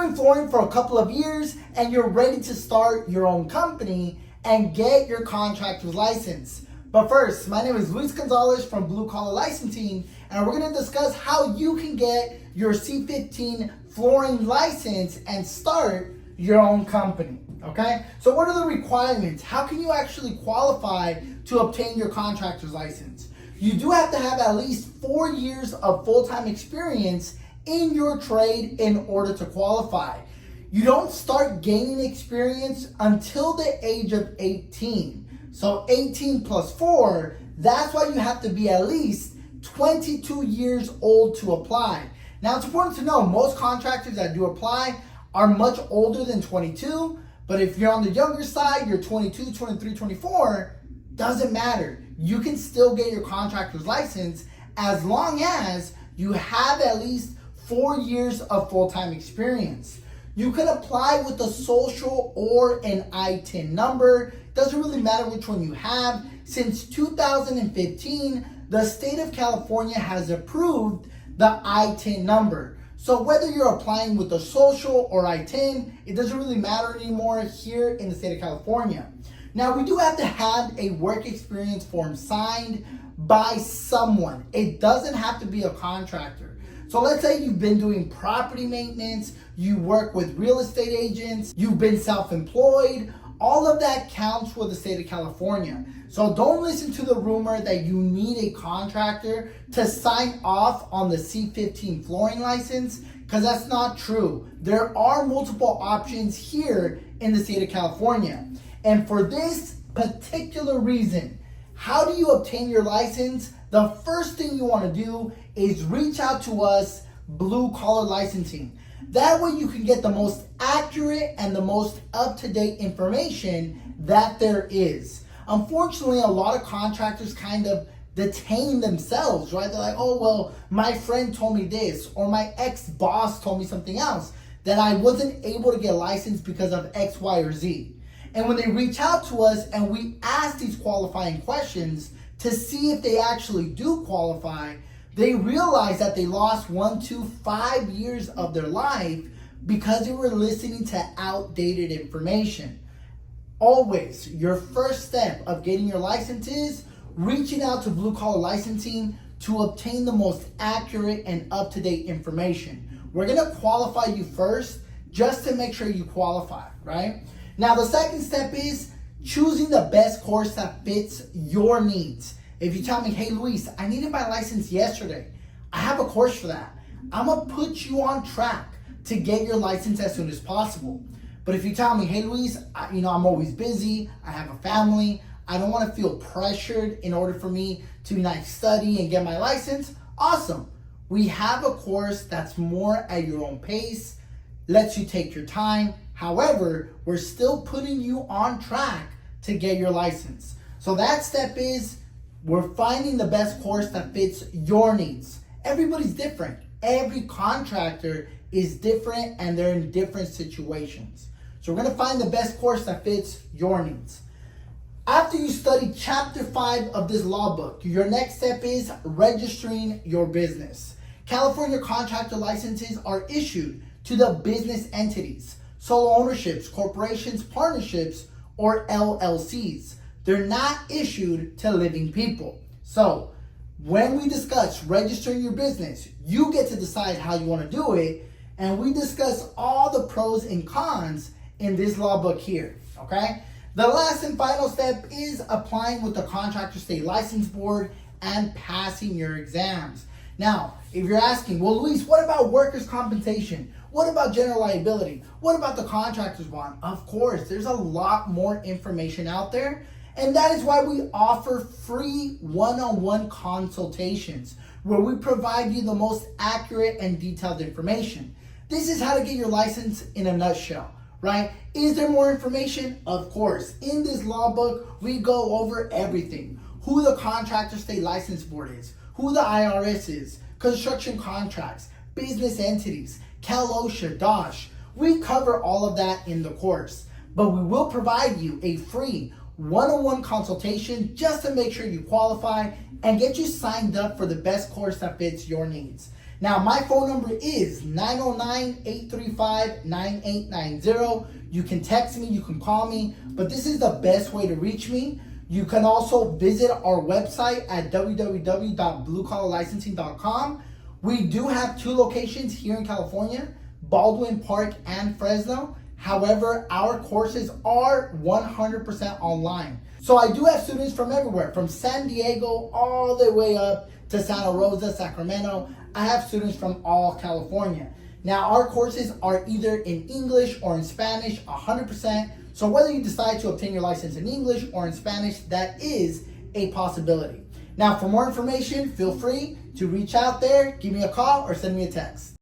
doing flooring for a couple of years and you're ready to start your own company and get your contractor's license. But first, my name is Gonzalez from Blue Collar Licensing, and we're going to discuss how you can get your C-15 flooring license and start your own company. Okay, so what are the requirements? How can you actually qualify to obtain your contractor's license? You do have to have at least 4 years of full-time experience in your trade in order to qualify. You don't start gaining experience until the age of 18. So 18 plus 4, that's why you have to be at least 22 years old to apply. Now it's important to know most contractors that do apply are much older than 22, but if you're on the younger side, you're 22, 23, 24, doesn't matter. You can still get your contractor's license as long as you have at least 4 years of full-time experience. You can apply with a social or an ITIN number. Doesn't really matter which one you have. Since 2015, the state of California has approved the ITIN number. So whether you're applying with a social or ITIN, it doesn't really matter anymore here in the state of California. Now, we do have to have a work experience form signed by someone. It doesn't have to be a contractor. So let's say you've been doing property maintenance, you work with real estate agents, you've been self-employed, all of that counts for the state of California. So don't listen to the rumor that you need a contractor to sign off on the C-15 flooring license, because that's not true. There are multiple options here in the state of California. And for this particular reason, how do you obtain your license? The first thing you want to do is reach out to us, Blue Collar Licensing. That way you can get the most accurate and the most up-to-date information that there is. Unfortunately, a lot of contractors kind of detain themselves, right? They're like, oh, well, my friend told me this, or my ex-boss told me something else, that I wasn't able to get licensed because of X, Y, or Z. And when they reach out to us and we ask these qualifying questions to see if they actually do qualify, they realize that they lost 1 to 5 years of their life because they were listening to outdated information. Always, your first step of getting your license is reaching out to Blue Collar Licensing to obtain the most accurate and up-to-date information. We're gonna qualify you first just to make sure you qualify, right? Now, the second step is choosing the best course that fits your needs. If you tell me, hey, Luis, I needed my license yesterday, I have a course for that. I'm gonna put you on track to get your license as soon as possible. But if you tell me, hey, Luis, I'm always busy, I have a family, I don't wanna feel pressured in order for me to study and get my license, awesome. We have a course that's more at your own pace, lets you take your time. However, we're still putting you on track to get your license. So that step is we're finding the best course that fits your needs. Everybody's different. Every contractor is different and they're in different situations. So we're gonna find the best course that fits your needs. After you study chapter 5 of this law book, your next step is registering your business. California contractor licenses are issued to the business entities, sole ownerships, corporations, partnerships, or LLCs. They're not issued to living people. So when we discuss registering your business, you get to decide how you want to do it, and we discuss all the pros and cons in this law book here, okay? The last and final step is applying with the Contractor State License Board and passing your exams. Now, if you're asking, well, Luis, what about workers' compensation? What about general liability? What about the contractor's bond? Of course, there's a lot more information out there. And that is why we offer free one-on-one consultations where we provide you the most accurate and detailed information. This is how to get your license in a nutshell, right? Is there more information? Of course. In this law book, we go over everything. Who the Contractor State License Board is, who the IRS is, construction contracts, business entities, Cal OSHA, DOSH. We cover all of that in the course, but we will provide you a free one-on-one consultation just to make sure you qualify and get you signed up for the best course that fits your needs. Now, my phone number is 909-835-9890. You can text me, you can call me, but this is the best way to reach me. You can also visit our website at www.bluecollarlicensing.com. We do have 2 locations here in California, Baldwin Park and Fresno. However, our courses are 100% online. So I do have students from everywhere, from San Diego all the way up to Santa Rosa, Sacramento. I have students from all California. Now, our courses are either in English or in Spanish, 100%. So whether you decide to obtain your license in English or in Spanish, that is a possibility. Now, for more information, feel free to reach out there, give me a call, or send me a text.